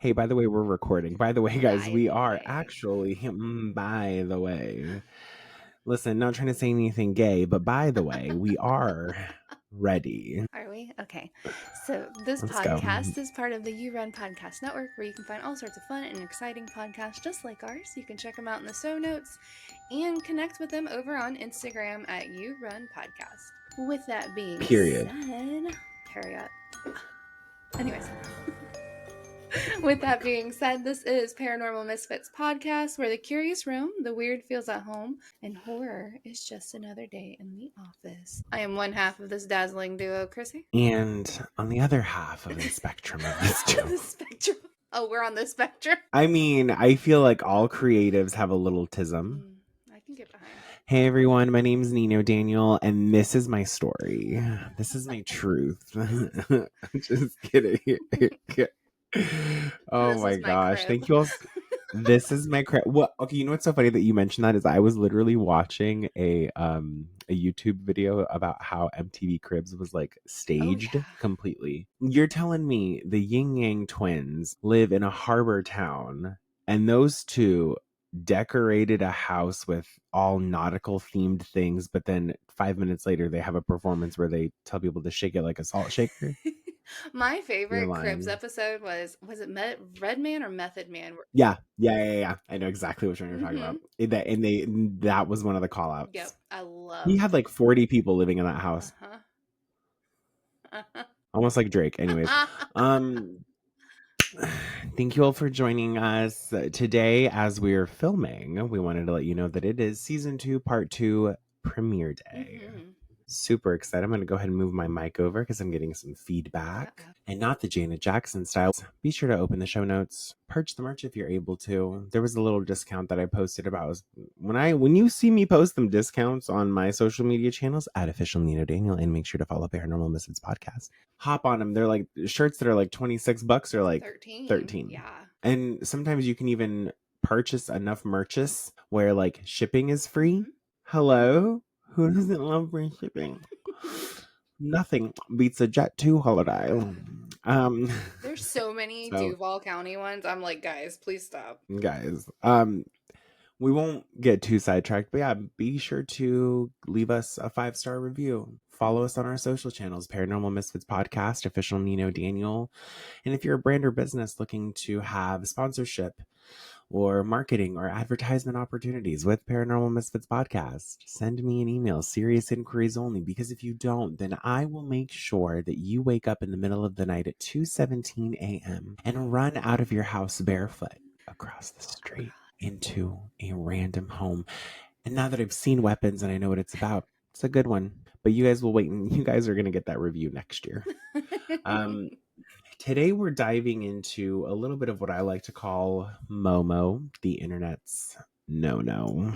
Hey, by the way, we're recording. By the way, guys, By we the are way. actually, by the way, listen, not trying to say anything gay, but by the way, we are ready. Are we? Okay. So, this Let's go. podcast is part of the You Run Podcast Network, where you can find all sorts of fun and exciting podcasts just like ours. You can check them out in the show notes and connect with them over on Instagram at You Run Podcast. With that being Period. said, Harriet. Anyways. With that being said, this is Paranormal Misfits Podcast, where the curious roam, the weird feels at home, and horror is just another day in the office. I am one half of this dazzling duo, Chrissy. And on the other half of the spectrum of this too. The spectrum. Oh, we're on the spectrum. I mean, I feel like all creatives have a little tism. I can get behind. Hey everyone, my name's Nino Daniel, and this is my story. This is my truth. Just kidding. Oh This my is my gosh. crib. Thank you all. This is my crap. Well, okay, you know what's so funny that you mentioned that is I was literally watching a YouTube video about how MTV Cribs was like staged completely. You're telling me the Yin Yang twins live in a harbor town and those two decorated a house with all nautical themed things, but then 5 minutes later they have a performance where they tell people to shake it like a salt shaker? My favorite Cribs episode was it Red Man or Method Man? Yeah. I know exactly which one you're talking about. That was one of the call outs. Yep, I love. He had like 40 people living in that house. Almost like Drake. Anyways, thank you all for joining us today as we're filming. We wanted to let you know that it is season 2, part 2 premiere day. Super excited. I'm going to go ahead and move my mic over because I'm getting some feedback. And not the Janet Jackson style. Be sure to open the show notes. Purchase the merch if you're able to. There was a little discount that I posted about. When you see me post them discounts on my social media channels, at official Nino Daniel, and make sure to follow Paranormal Misfits Podcast. Hop on them. They're like shirts that are like $26 or like 13. Yeah. And sometimes you can even purchase enough merches where like shipping is free. Hello? Who doesn't love free shipping? Nothing beats a Jet2 holiday. There's so many Duval County ones. I'm like, guys, please stop. Guys, we won't get too sidetracked, but yeah, be sure to leave us a 5-star review. Follow us on our social channels, Paranormal Misfits Podcast, official Nino Daniel. And if you're a brand or business looking to have sponsorship or marketing or advertisement opportunities with Paranormal Misfits Podcast, send me an email, serious inquiries only, because if you don't, then I will make sure that you wake up in the middle of the night at 2:17 a.m. and run out of your house barefoot across the street into a random home. And now that I've seen Weapons and I know what it's about, it's a good one. But you guys will wait, and you guys are going to get that review next year. Today we're diving into a little bit of what I like to call Momo, the internet's no-no.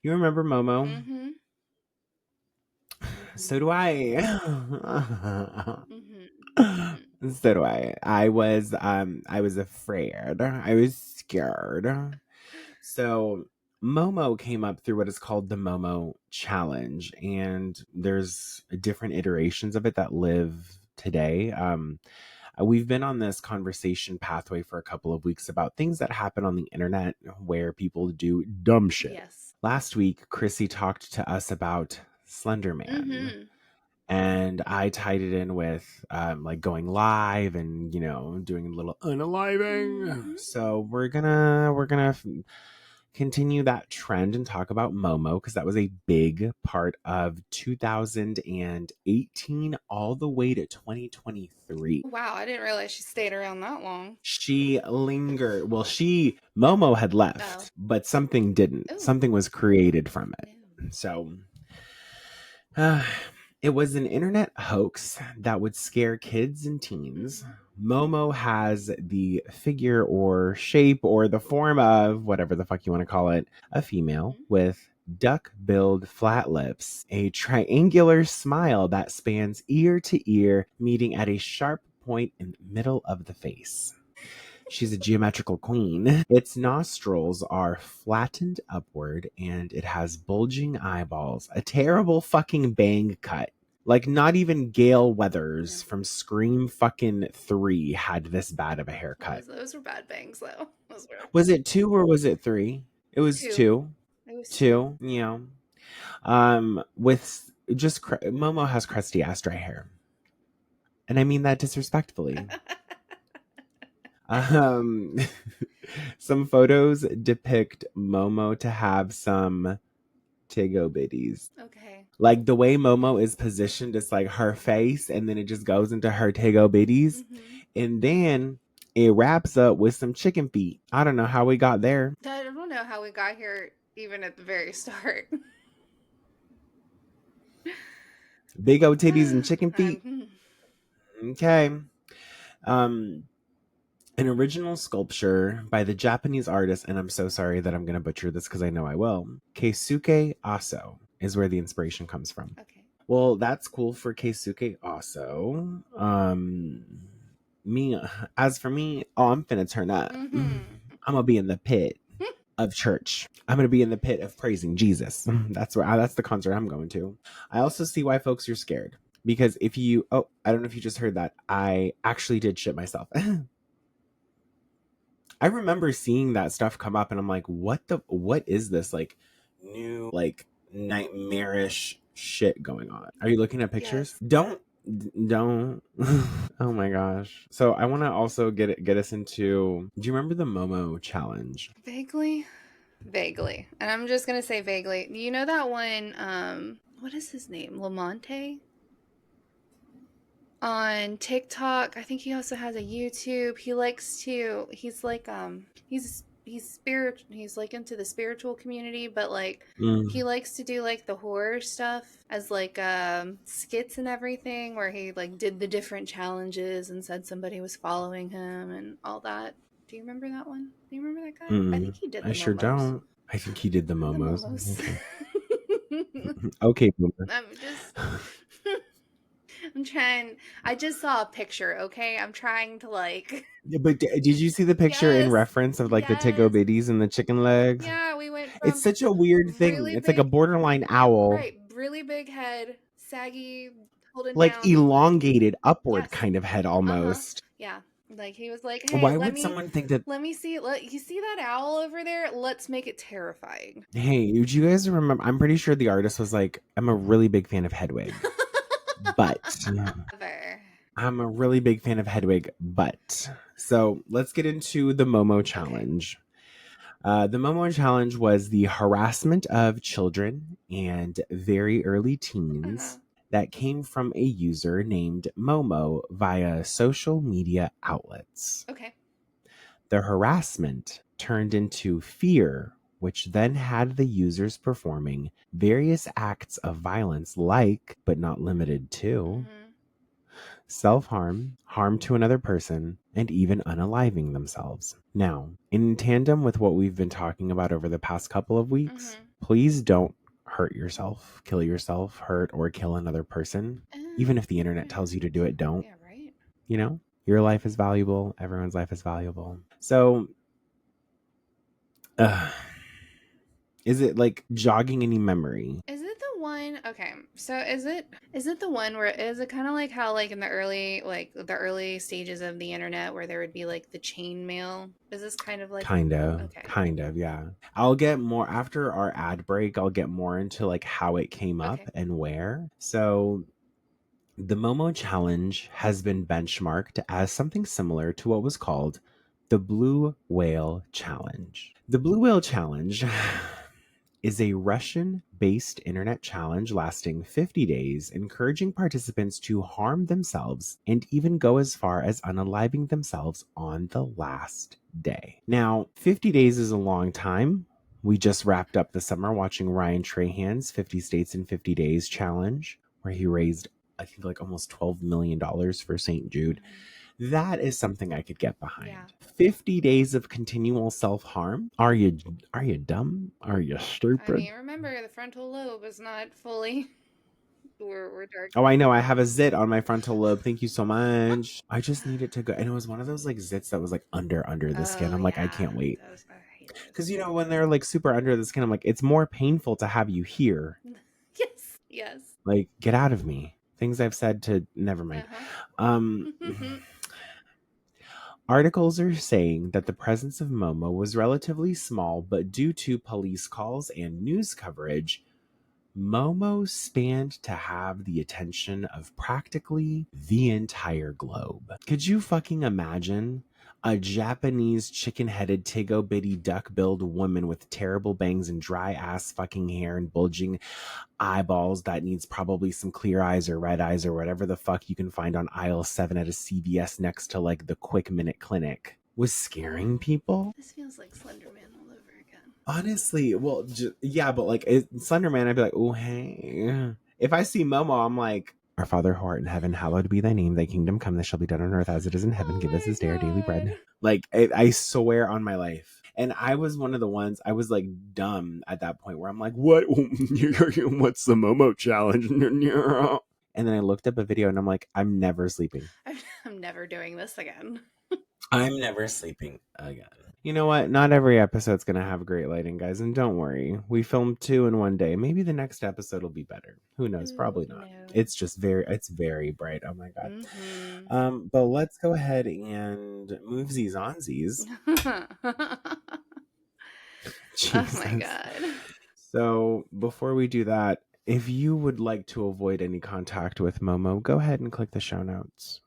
You remember Momo? So do I. So do I. I was afraid. I was scared. So Momo came up through what is called the Momo Challenge, and there's different iterations of it that live today. We've been on this conversation pathway for a couple of weeks about things that happen on the internet where people do dumb shit. Yes. Last week, Chrissy talked to us about Slender Man. And I tied it in with like going live and, you know, doing a little unaliving. So we're gonna continue that trend and talk about Momo, because that was a big part of 2018 all the way to 2023. Wow, I didn't realize she stayed around that long. She lingered. Well, Momo had left, but something didn't. Something was created from it. So it was an internet hoax that would scare kids and teens. Momo has the figure or shape or the form of whatever the fuck you want to call it, a female with duck-billed flat lips, a triangular smile that spans ear to ear, meeting at a sharp point in the middle of the face. She's a geometrical queen. Its nostrils are flattened upward and it has bulging eyeballs, a terrible fucking bang cut, Like, not even Gail No. Weathers from Scream fucking 3 had this bad of a haircut. Those were bad bangs, though. Those were Was it 2 or was it 3? It was two. 2. It was two. 2, yeah. With just Momo has crusty ass dry hair. And I mean that disrespectfully. Um some photos depict Momo to have some Tigo bitties. Okay. Like the way Momo is positioned, it's like her face and then it just goes into her Tigo bitties. Mm-hmm. And then it wraps up with some chicken feet. I don't know how we got there. I don't know how we got here even at the very start. Big old titties and chicken feet. Okay. Um an original sculpture by the Japanese artist, and I'm so sorry that I'm going to butcher this because I know I will. Keisuke Aso is where the inspiration comes from. Okay. Well, that's cool for Keisuke Aso. As for me, I'm finna turn up. Mm-hmm. I'm gonna be in the pit of church. I'm gonna be in the pit of praising Jesus. That's the concert I'm going to. I also see why folks are scared because I don't know if you just heard that. I actually did shit myself. I remember seeing that stuff come up and I'm like, what is this like new, like nightmarish shit going on? Are you looking at pictures? Yes. Don't. Oh my gosh. So I want to also get us into, do you remember the Momo challenge? Vaguely. And I'm just gonna say vaguely. You know that one, what is his name? Lamonte? On TikTok. I think he also has a YouTube. He's like into the spiritual community, but like he likes to do like the horror stuff as like skits and everything where he like did the different challenges and said somebody was following him and all that. Do you remember that one? Do you remember that guy? I think he did I the sure Momos. don't. I think he did the The Momos. Momos. Okay, boomer. I'm just I'm trying. I just saw a picture, okay? I'm trying to like. Yeah, but did you see the picture in Yes. reference of like the Tigo Yes. bitties and the chicken legs? Yeah, we went It's from such a weird thing. really It's like a big, borderline owl, right, really big head, saggy, holding like down. elongated upward Yes. kind of head Uh-huh. almost. Yeah. Like he was like, "Hey, Why would someone think that? let me see. You see that owl over there? Let's make it terrifying." Hey, would you guys remember? I'm pretty sure the artist was like, I'm a really big fan of Hedwig, but Ever. I'm a really big fan of Hedwig, but. So let's get into the Momo challenge. The Momo challenge was the harassment of children and very early teens that came from a user named Momo via social media outlets. Okay. The harassment turned into fear, which then had the users performing various acts of violence like, but not limited to, self-harm, harm to another person, and even unaliving themselves. Now, in tandem with what we've been talking about over the past couple of weeks, please don't hurt yourself, kill yourself, hurt or kill another person. Even if the internet tells you to do it, don't. Yeah, right. You know, your life is valuable. Everyone's life is valuable. So, is it like jogging any memory? Is it the one? Okay, so is it the one where is it kind of like how like in the early stages of the internet where there would be like the chain mail? Is this kind of like Kind of, okay? yeah. I'll get more after our ad break. I'll get more into like how it came up Okay. and where. So the Momo challenge has been benchmarked as something similar to what was called the Blue Whale Challenge. The Blue Whale Challenge is a Russian-based internet challenge lasting 50 days, encouraging participants to harm themselves and even go as far as unaliving themselves on the last day. Now, 50 days is a long time. We just wrapped up the summer watching Ryan Trahan's 50 States in 50 Days challenge, where he raised, I think, like almost $12 million for St. Jude. That is something I could get behind. Yeah. 50 days of continual self-harm? Are you dumb? Are you stupid? I mean, remember the frontal lobe is not fully. We're dark. Oh, I know. I have a zit on my frontal lobe. Thank you so much. I just needed to go. And it was one of those like zits that was like under the skin. I'm like, I can't wait. Because, you know, when they're like super under the skin, I'm like, it's more painful to have you here. Yes. Yes. Like, get out of me. Things I've said to never mind. Uh-huh. Articles are saying that the presence of Momo was relatively small, but due to police calls and news coverage, Momo spanned to have the attention of practically the entire globe. Could you fucking imagine a Japanese chicken-headed tigo-bitty duck-billed woman with terrible bangs and dry-ass fucking hair and bulging eyeballs that needs probably some clear eyes or red eyes or whatever the fuck you can find on aisle 7 at a CVS next to like the Quick Minute Clinic was scaring people? This feels like Slender Man all over again. Honestly, well, yeah, but like Slender Man, I'd be like, oh, hey. If I see Momo, I'm like, Our Father who art in heaven, hallowed be thy name. Thy kingdom come, thy shall be done on earth as it is in heaven. Oh Give us my this day our daily bread. God. Like, I swear on my life. And I was one of the ones, I was like dumb at that point where I'm like, what? What's the Momo challenge? And then I looked up a video and I'm like, I'm never sleeping. I'm never doing this again. I'm never sleeping again. You know what? Not every episode's going to have great lighting, guys. And don't worry. We filmed 2 in one day. Maybe the next episode will be better. Who knows? Probably not. It's just it's very bright. Oh my God. Mm-hmm. But let's go ahead and move these onsies. Oh my God. So before we do that, if you would like to avoid any contact with Momo, go ahead and click the show notes.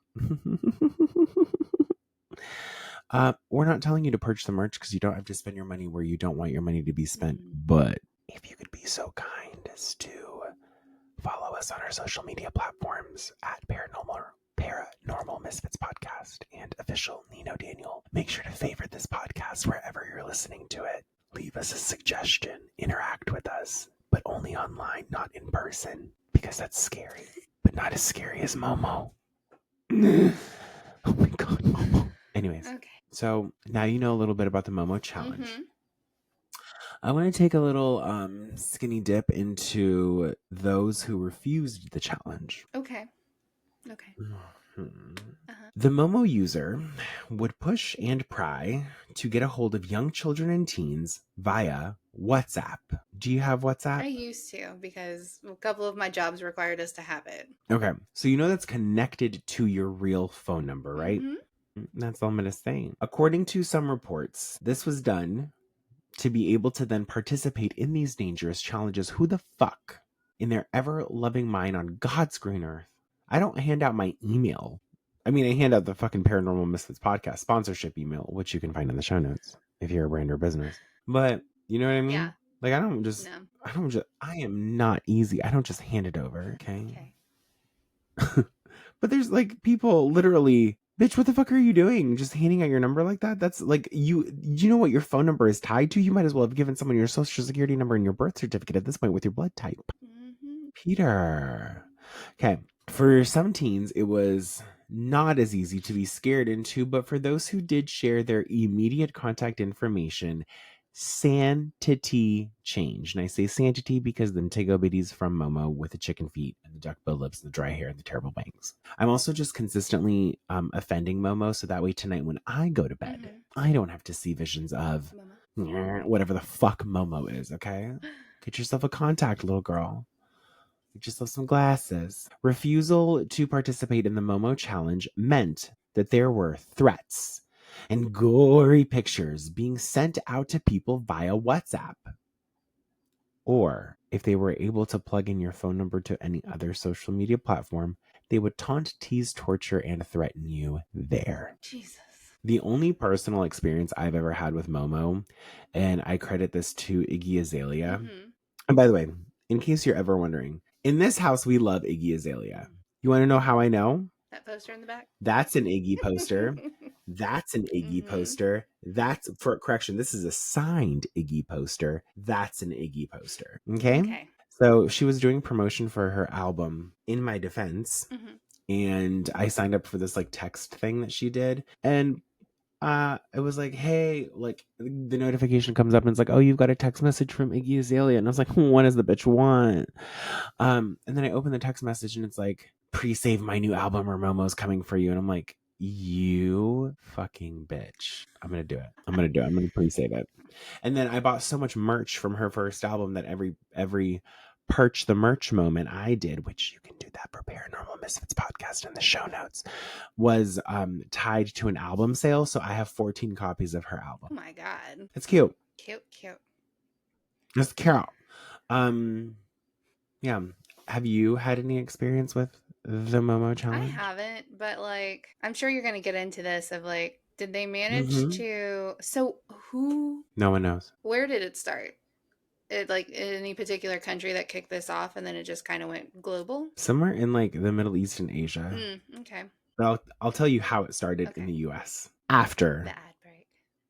We're not telling you to purchase the merch because you don't have to spend your money where you don't want your money to be spent. But if you could be so kind as to follow us on our social media platforms at Paranormal Misfits Podcast and official Nino Daniel. Make sure to favorite this podcast wherever you're listening to it. Leave us a suggestion. Interact with us, but only online, not in person, because that's scary, but not as scary as Momo. Oh my God, Momo. Anyways, okay. So now you know a little bit about the Momo challenge. Mm-hmm. I want to take a little skinny dip into those who refused the challenge. Okay. Mm-hmm. The Momo user would push and pry to get a hold of young children and teens via WhatsApp. Do you have WhatsApp? I used to because a couple of my jobs required us to have it. Okay. So you know that's connected to your real phone number, right? Mm-hmm. That's all I'm going to say. According to some reports, this was done to be able to then participate in these dangerous challenges. Who the fuck in their ever-loving mind on God's green earth? I don't hand out my email. I mean, I hand out the fucking Paranormal Misfits podcast sponsorship email, which you can find in the show notes if you're a brand or business. But you know what I mean? Yeah. Like, I am not easy. I don't just hand it over. Okay. But there's like people literally, bitch, what the fuck are you doing? Just handing out your number like that? That's like, you know what your phone number is tied to? You might as well have given someone your social security number and your birth certificate at this point with your blood type. Mm-hmm. Peter. Okay. For some teens, it was not as easy to be scared into, but for those who did share their immediate contact information, sanctity changed. And I say sanctity because the Tigo Bitty's from Momo with the chicken feet and the duck-billed lips and the dry hair and the terrible bangs. I'm also just consistently offending Momo, so that way tonight when I go to bed, I don't have to see visions of whatever the fuck Momo is, okay? Get yourself a contact, little girl. Get yourself some glasses. Refusal to participate in the Momo challenge meant that there were threats and gory pictures being sent out to people via WhatsApp. Or if they were able to plug in your phone number to any other social media platform, they would taunt, tease, torture, and threaten you there. Jesus. The only personal experience I've ever had with Momo, and I credit this to Iggy Azalea. Mm-hmm. And by the way, in case you're ever wondering, in this house, we love Iggy Azalea. You want to know how I know? That poster in the back? That's an Iggy poster. That's an Iggy poster. That's, for correction, this is a signed Iggy poster. That's an Iggy poster. Okay. So she was doing promotion for her album, In My Defense. Mm-hmm. And I signed up for this like text thing that she did. And it was like, hey, like the notification comes up and it's like, oh, you've got a text message from Iggy Azalea. And I was like, what does the bitch want? And then I open the text message and it's like, pre-save my new album or Momo's coming for you. And I'm like, you fucking bitch. I'm going to do it. I'm going to pre-save it. And then I bought so much merch from her first album that every perch the merch moment I did, which you can do that for Paranormal Misfits podcast in the show notes, was tied to an album sale. So I have 14 copies of her album. Oh my God. It's cute. Cute. It's cute. Yeah. Have you had any experience with the Momo challenge? I haven't, but like, I'm sure you're going to get into this of like, did they manage to, so who, No one knows. where did it start? It like in any particular country that kicked this off and then it just kind of went global? Somewhere in like the Middle East and Asia. Okay. But I'll tell you how it started in the US after The ad break.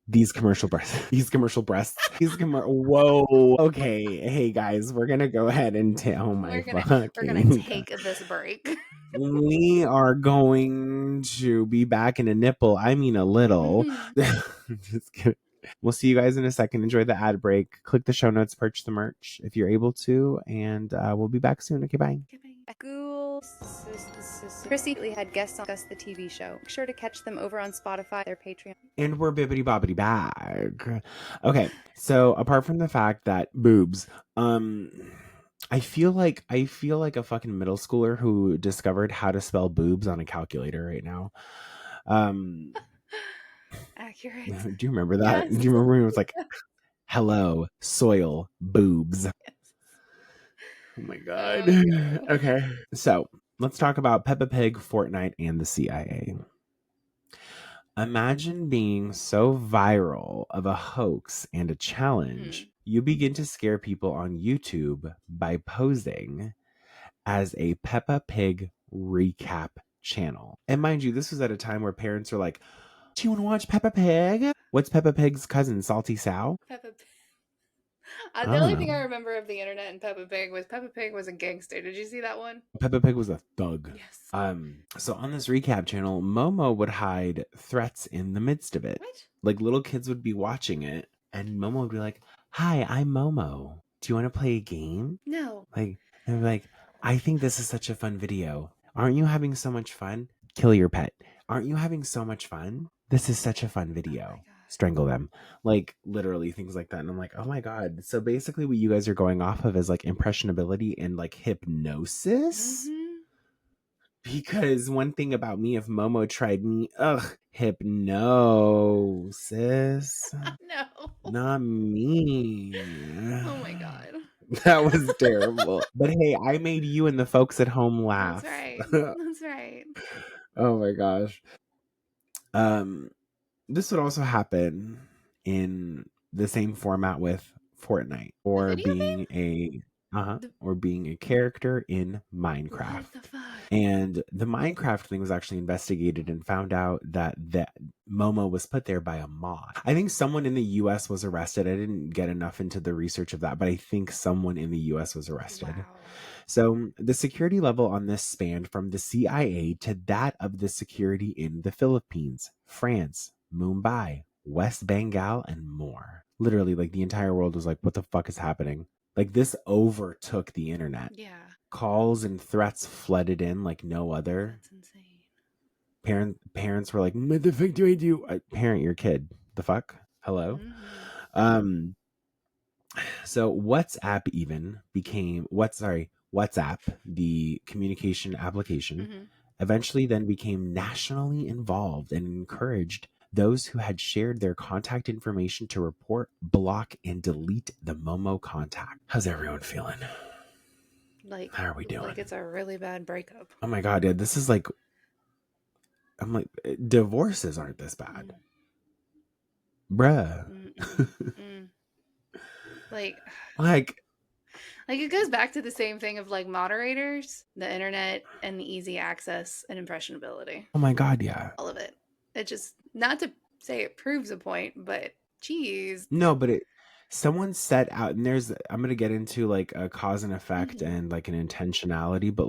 these commercial breasts. Whoa. Okay. Hey guys, we're gonna go ahead and We're gonna take this break. We are going to be back in a nipple. I mean a little. Just kidding. We'll see you guys in a second. Enjoy the ad break. Click the show notes, purchase the merch if you're able to, and we'll be back soon. Okay, bye. Chrissy had guests on the TV show. Make sure to catch them over on Spotify, their Patreon. And we're bibbity bobbity back. Okay, so apart from the fact that boobs, I feel like a fucking middle schooler who discovered how to spell boobs on a calculator right now. Accurate. Do you remember that? Yes. Do you remember when it was like, hello, soil, boobs? Yes. Oh my God. Okay. So let's talk about Peppa Pig, Fortnite, and the CIA. Imagine being so viral of a hoax and a challenge, you begin to scare people on YouTube by posing as a Peppa Pig recap channel. And mind you, this was at a time where parents were like, do you want to watch Peppa Pig? What's Peppa Pig's cousin, Salty Sal? Peppa Pig. The only thing I remember of the internet and Peppa Pig was a gangster. Did you see that one? Peppa Pig was a thug. Yes. So on this recap channel, Momo would hide threats in the midst of it. What? Like little kids would be watching it, and Momo would be like, "Hi, I'm Momo. Do you want to play a game?" No. Like, and like, I think this is such a fun video. Aren't you having so much fun? Kill your pet. Aren't you having so much fun? This is such a fun video. Oh, strangle them. Like literally things like that. And I'm like, oh my God. So basically what you guys are going off of is like impressionability and like hypnosis. Because one thing about me, if Momo tried me, hypnosis. No. Not me. Oh my God. That was terrible. But hey, I made you and the folks at home laugh. That's right. That's right. Oh my gosh. This would also happen in the same format with Fortnite or being a character in Minecraft. What the fuck? And the Minecraft thing was actually investigated and found out that Momo was put there by a mod. I think someone in the US was arrested. I didn't get enough into the research of that, but I think someone in the US was arrested. Wow. So the security level on this spanned from the CIA to that of the security in the Philippines, France, Mumbai, West Bengal, and more. Literally, like the entire world was like, what the fuck is happening? Like this overtook the internet. Yeah. Calls and threats flooded in like no other. That's insane. Parents were like, what the fuck do I do? Parent your kid. The fuck? Hello? So WhatsApp WhatsApp, the communication application, eventually then became nationally involved and encouraged those who had shared their contact information to report, block, and delete the Momo contact. How's everyone feeling? Like, how are we doing? Like it's a really bad breakup. Oh my God, dude, this is like, I'm like, divorces aren't this bad. Bruh. Like it goes back to the same thing of like moderators, the internet, and the easy access and impressionability. Oh my God, yeah. All of it. It just, not to say it proves a point, but geez. No, but someone set out, and I'm going to get into like a cause and effect and like an intentionality, but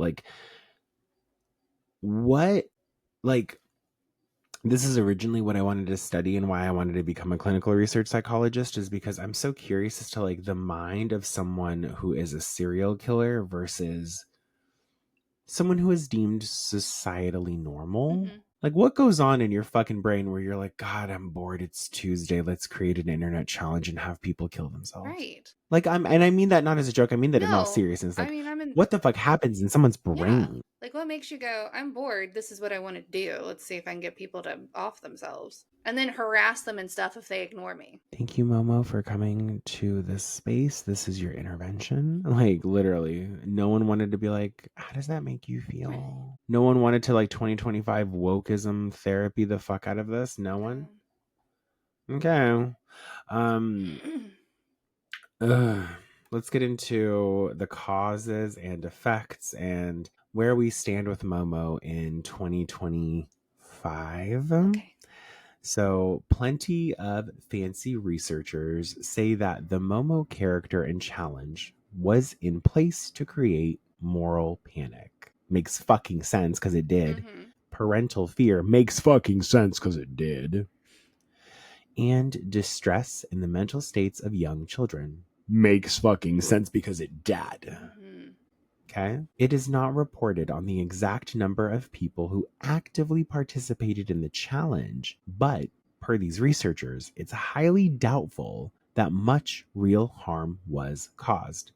like this is originally what I wanted to study and why I wanted to become a clinical research psychologist, is because I'm so curious as to like the mind of someone who is a serial killer versus someone who is deemed societally normal. Like what goes on in your fucking brain where you're like, God, I'm bored. It's Tuesday. Let's create an internet challenge and have people kill themselves. Right. Like, and I mean that not as a joke. I mean that in all No, seriousness. I Like, mean, I'm in. what the fuck happens in someone's Yeah. brain? Like, what makes you go, I'm bored. This is what I want to do. Let's see if I can get people to off themselves. And then harass them and stuff if they ignore me. Thank you, Momo, for coming to this space. This is your intervention. Like, literally, no one wanted to be like, how does that make you feel? No one wanted to, like, 2025 wokeism therapy the fuck out of this. No one. Okay. Um, let's get into the causes and effects and where we stand with Momo in 2025. Okay. So, plenty of fancy researchers say that the Momo character and challenge was in place to create moral panic. Makes fucking sense because it did. Mm-hmm. Parental fear makes fucking sense because it did. And distress in the mental states of young children makes fucking sense because it did. Mm-hmm. Okay. It is not reported on the exact number of people who actively participated in the challenge, but per these researchers, it's highly doubtful that much real harm was caused.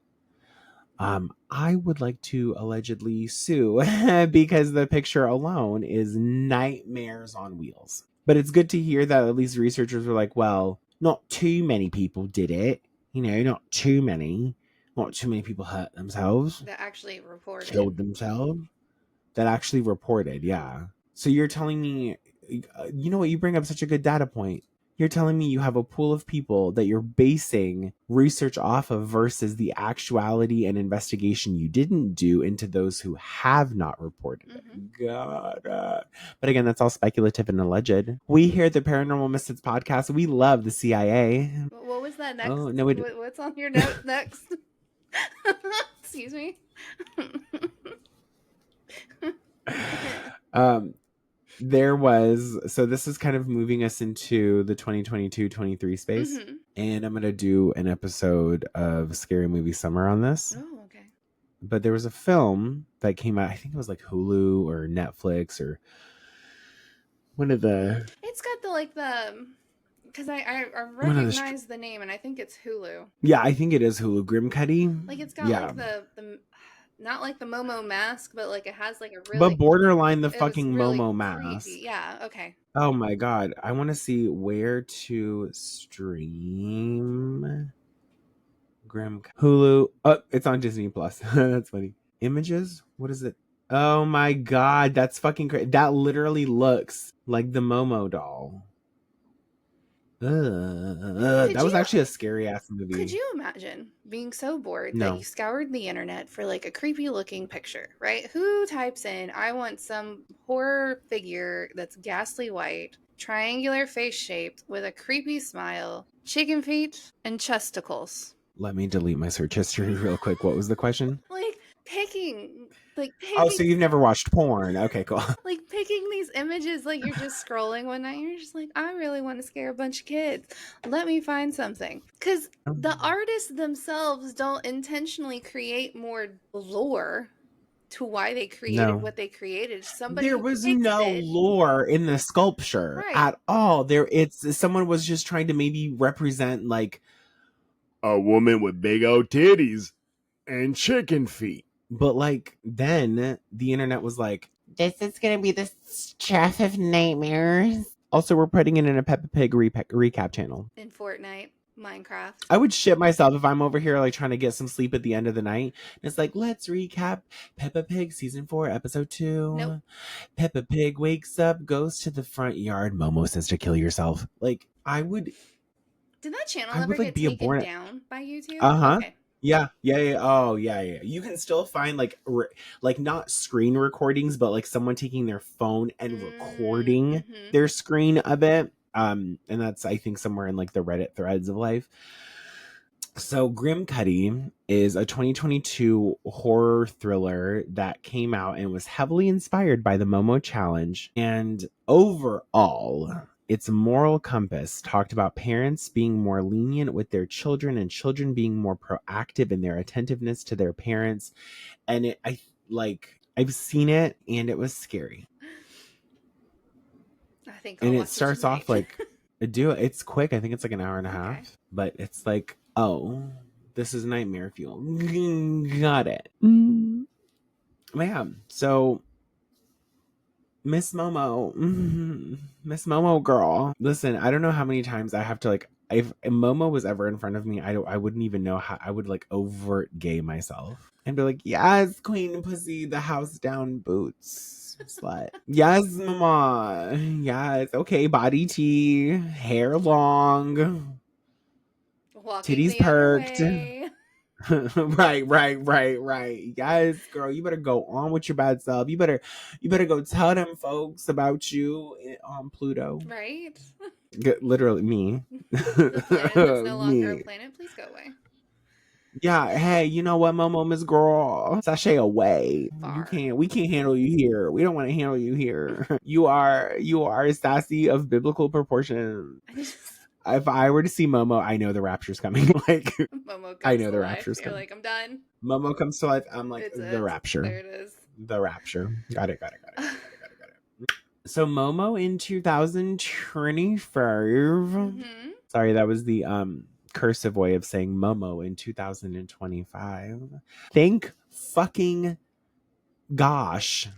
I would like to allegedly sue because the picture alone is nightmares on wheels. But it's good to hear that at least researchers were like, well, not too many people did it. You know, not too many. Not too many people hurt themselves, That actually reported. killed themselves, that actually reported. Yeah. So you're telling me, you know what? You bring up such a good data point. You're telling me you have a pool of people that you're basing research off of versus the actuality and investigation you didn't do into those who have not reported it. God. But again, that's all speculative and alleged. We here at the Paranormal Misfits podcast, we love the CIA. What was that next? Oh, no, we do. What's on your note next? Excuse me. There was, so this is kind of moving us into the 2022-23 space. Mm-hmm. And I'm going to do an episode of Scary Movie Summer on this. Oh, okay. But there was a film that came out, I think it was like Hulu or Netflix or one of the... It's got the because I recognize the name and I think it's Hulu. Yeah, I think it is Hulu. Grimcutty. Like it's got like the not like the Momo mask, but like it has like a really But borderline the it was fucking really Momo creepy. mask. Yeah, okay. Oh my god. I want to see where to stream Grim Hulu. Oh, it's on Disney Plus. That's funny. Images? What is it? Oh my god, that's fucking crazy. That literally looks like the Momo doll. That was actually a scary ass movie. Could you imagine being so bored No. that you scoured the internet for like a creepy looking picture, right? Who types in, I want some horror figure that's ghastly white, triangular face shaped with a creepy smile, chicken feet, and chesticles? Let me delete my search history real quick. What was the question? Like picking. Oh, so you've never watched porn. Okay, cool. Like picking these images, like you're just scrolling one night and you're just like, I really want to scare a bunch of kids. Let me find something. Because the artists themselves don't intentionally create more lore to why they created what they created. There was no lore in the sculpture at all. Someone was just trying to maybe represent like a woman with big old titties and chicken feet. But like then the internet was like, this is gonna be the stuff of nightmares. Also, we're putting it in a Peppa Pig recap channel. In Fortnite, Minecraft. I would shit myself if I'm over here like trying to get some sleep at the end of the night. And it's like, let's recap Peppa Pig season 4, episode 2. Nope. Peppa Pig wakes up, goes to the front yard. Momo says to kill yourself. Like, I would. Did that channel ever get taken down by YouTube? Okay. Yeah. Oh, yeah. You can still find like not screen recordings, but like someone taking their phone and recording their screen of it. And that's, I think, somewhere in like the Reddit threads of life. So Grimcutty is a 2022 horror thriller that came out and was heavily inspired by the Momo challenge. And overall, its moral compass talked about parents being more lenient with their children and children being more proactive in their attentiveness to their parents. And I've seen it and it was scary. I think and it starts off like it's quick. I think it's like an hour and a half, but it's like, oh, This is nightmare fuel. Got it. Yeah. So Miss Momo, Miss Momo girl. Listen, I don't know how many times I have to like. If Momo was ever in front of me, I wouldn't even know how I would like overt gay myself and be like, "Yes, Queen Pussy, the house down boots, slut. Yes, mama. Yes, okay, body tea, hair long, Walking titties the other perked." way. Right. Yes, girl, you better go on with your bad self. You better go tell them folks about you on Pluto. Right? Literally me. The planet that's no longer a Me. planet, please go away. Yeah, hey, you know what, Momo, Miss Girl? Sashay away. Far. We can't handle you here. We don't want to handle you here. You are sassy of biblical proportions. I just If I were to see Momo, I know the rapture's coming. Like, Momo I comes know to the life. rapture's You're coming. like, I'm done. Momo comes to life. I'm like, It's the it. rapture. There it is. The rapture. Got it. So Momo in 2025. Sorry, that was the cursive way of saying Momo in 2025. Thank fucking gosh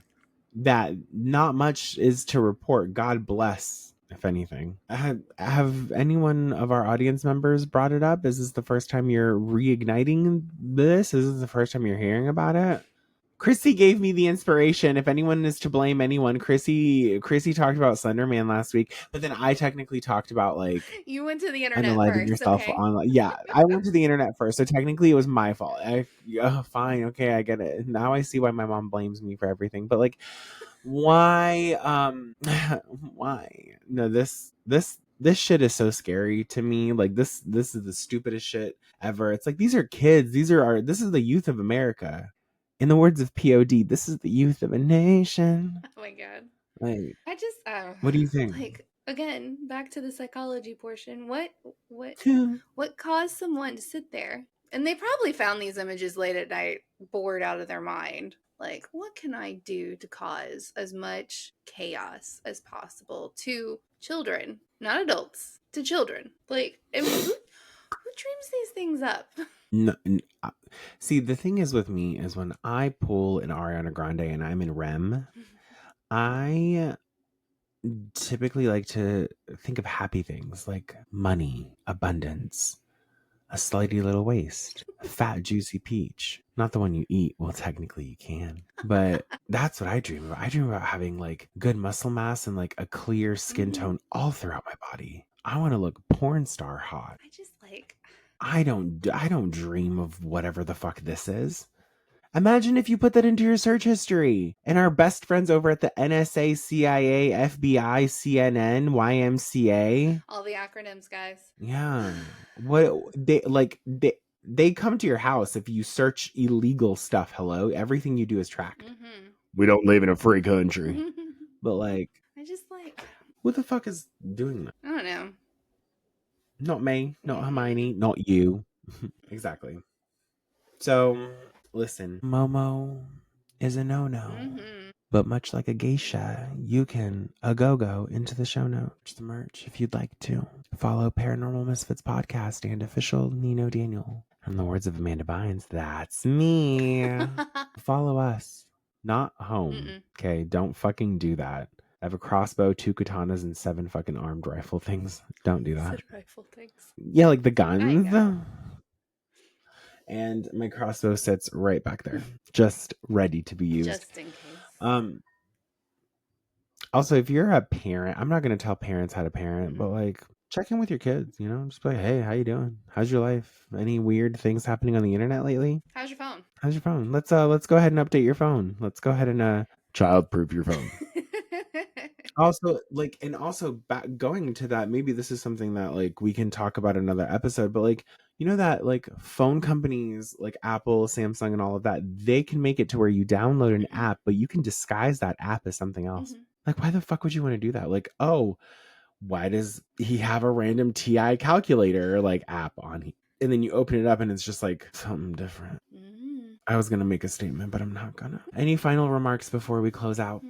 that not much is to report. God bless, if anything. Have anyone of our audience members brought it up? Is this the first time you're reigniting this? Is this the first time you're hearing about it? Chrissy gave me the inspiration. If anyone is to blame anyone, Chrissy talked about Slenderman last week, but then I technically talked about like You went to the internet unaliving first, yourself okay? on. Yeah, I went to the internet first, so technically it was my fault. Fine, okay, I get it. Now I see why my mom blames me for everything. But like, why? Why? No, this shit is so scary to me. Like this is the stupidest shit ever. It's like these are kids. This is the youth of America. In the words of POD, this is the youth of a nation. Oh my god. Like, I just what do you think? like again, back to the psychology portion. What Hmm. what caused someone to sit there? And they probably found these images late at night, bored out of their mind. Like, what can I do to cause as much chaos as possible to children, not adults, to children? Like, I mean, who dreams these things up? No, see, the thing is with me is when I pull an Ariana Grande and I'm in REM, I typically like to think of happy things like money, abundance, a slutty little waist, a fat, juicy peach. Not the one you eat. Well, technically you can. But that's what I dream about. I dream about having like good muscle mass and like a clear skin tone all throughout my body. I want to look porn star hot. I just like I don't dream of whatever the fuck this is. Imagine if you put that into your search history. And our best friends over at the NSA, CIA, FBI, CNN, YMCA. all the acronyms, guys. Yeah. What they come to your house if you search illegal stuff. Hello, everything you do is tracked. We don't live in a free country. But like, I just like who the fuck is doing that? I don't know. Not me, not Hermione, not you. Exactly. So, listen, Momo is a no-no. But much like a geisha, you can go into the show notes, the merch, if you'd like to. Follow Paranormal Misfits podcast and official Nino Daniel. In the words of Amanda Bynes, that's me. Follow us, not home. Okay, don't fucking do that. I have a crossbow, 2 katanas, and 7 fucking armed rifle things. Don't do that. Said rifle things. Yeah, like the guns. I know. And my crossbow sits right back there, just ready to be used. Just in case. Also, if you're a parent, I'm not going to tell parents how to parent, but like check in with your kids, you know, just be like, hey, how you doing? How's your life? Any weird things happening on the internet lately? How's your phone? How's your phone? Let's go ahead and update your phone. Let's go ahead and child-proof your phone. Also, like, and also back going to that, maybe this is something that like we can talk about another episode, but like, you know that like phone companies like Apple, Samsung, and all of that, they can make it to where you download an app, but you can disguise that app as something else. Like, why the fuck would you want to do that? Like, oh, why does he have a random TI calculator like app on? And then you open it up and it's just like something different. I was gonna make a statement, but I'm not gonna. Any final remarks before we close out?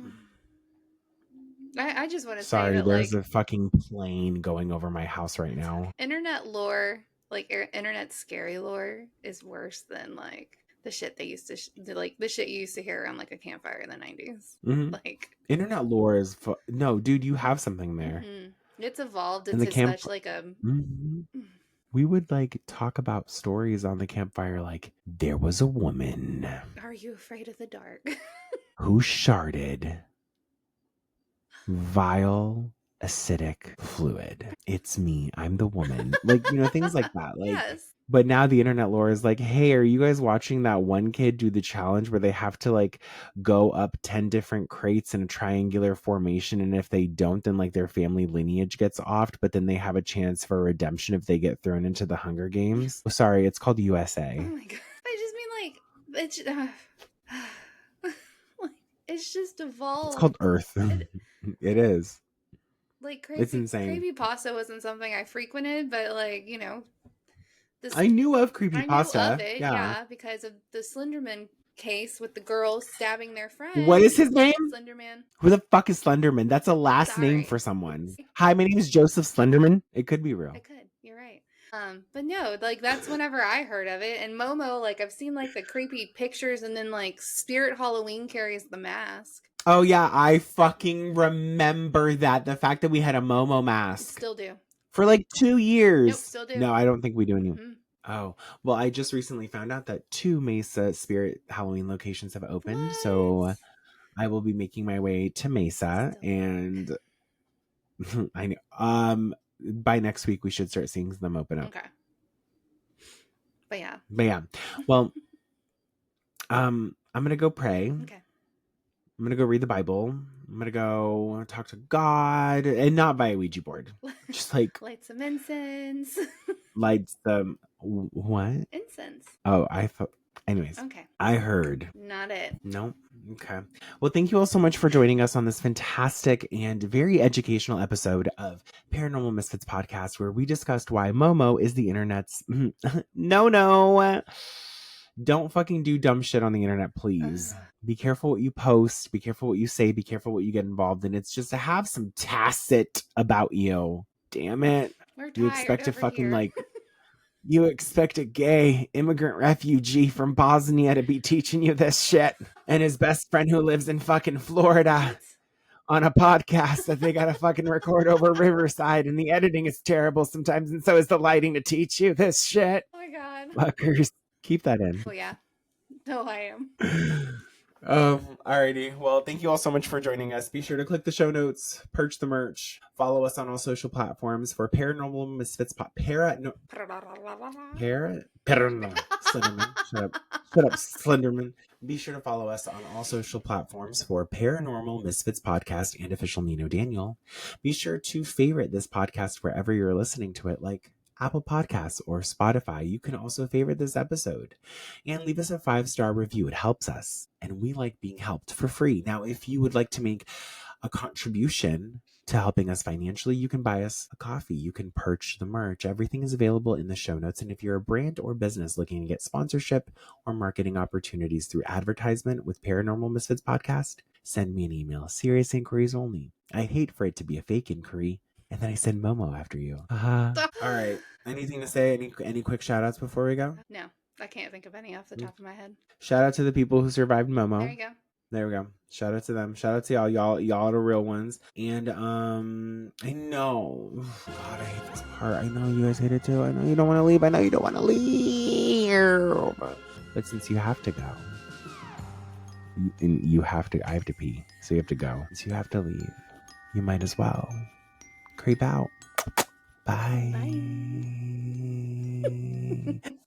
I just want to say Sorry, that there's like a fucking plane going over my house right now. internet lore like internet scary lore is worse than like the shit they used to like the shit you used to hear around like a campfire in the 90s. Mm-hmm. Like Internet lore is no, dude. You have something there. it's evolved And the into camp. such like a We would like talk about stories on the campfire, like there was a woman. Are you afraid of the dark? Who sharded vile acidic fluid. It's me. I'm the woman. Like, things like that. Like, yes. but now the internet lore is like, hey, are you guys watching that one kid do the challenge where they have to like go up 10 different crates in a triangular formation? And if they don't, then like their family lineage gets offed, but then they have a chance for redemption if they get thrown into the Hunger Games. Oh, sorry, it's called USA. Oh my god. I just mean like it's just evolved. It's called Earth. It is. Like It's insane. creepypasta wasn't something I frequented, but like, I knew of creepypasta. I knew of it, yeah, because of the Slenderman case with the girls stabbing their friend. What is his name? Slenderman. Who the fuck is Slenderman? That's a last name for someone. Hi, my name is Joseph Slenderman. It could be real. It could. You're right. But no, like that's whenever I heard of it. And Momo, like I've seen like the creepy pictures, and then like Spirit Halloween carries the mask. Oh yeah, I fucking remember that. The fact that we had a Momo mask. Still do. For like 2 years. Nope, still do. No, I don't think we do anymore. Oh, well, I just recently found out that 2 Mesa Spirit Halloween locations have opened. What? So I will be making my way to Mesa, and I know by next week we should start seeing them open up. Okay. But yeah. Well, I'm gonna go pray. Okay. I'm gonna go read the Bible. I'm gonna go talk to God, and not by a Ouija board. Just like light some incense. Light some what? Incense. Oh, I thought. Anyways, okay. I heard. Not it. Nope. Okay. Well, thank you all so much for joining us on this fantastic and very educational episode of Paranormal Misfits podcast, where we discussed why Momo is the internet's no. Don't fucking do dumb shit on the internet, please. Be careful what you post. Be careful what you say. Be careful what you get involved in. It's just to have some tacit about you. Damn it. You expect to fucking here. You expect a gay immigrant refugee from Bosnia to be teaching you this shit, and his best friend who lives in fucking Florida on a podcast that they gotta fucking record over Riverside, and the editing is terrible sometimes, and so is the lighting to teach you this shit. Oh my god. Fuckers. Keep that in. Oh yeah. No, I am. Alrighty. Well, thank you all so much for joining us. Be sure to click the show notes, purchase the merch, follow us on all social platforms for Paranormal Misfits Slenderman. Shut up, Slenderman. Be sure to follow us on all social platforms for Paranormal Misfits Podcast and official Nino Daniel. Be sure to favorite this podcast wherever you're listening to it, like Apple Podcasts or Spotify. You can also favorite this episode and leave us a 5-star review. It helps us, and we like being helped for free. Now, if you would like to make a contribution to helping us financially, you can buy us a coffee. You can purchase the merch. Everything is available in the show notes. And if you're a brand or business looking to get sponsorship or marketing opportunities through advertisement with Paranormal Misfits Podcast, send me an email. Serious inquiries only. I hate for it to be a fake inquiry. And then I send Momo after you. All right. Anything to say? Any quick shout outs before we go? No, I can't think of any off the top of my head. Shout out to the people who survived Momo. There you go. There we go. Shout out to them. Shout out to y'all. Y'all are the real ones. And I know. God, I hate this part. I know you guys hate it too. I know you don't want to leave. I know you don't want to leave. But since you have to go, and you have to, I have to pee, so you have to go. So you have to leave. You might as well creep out. Bye. Bye.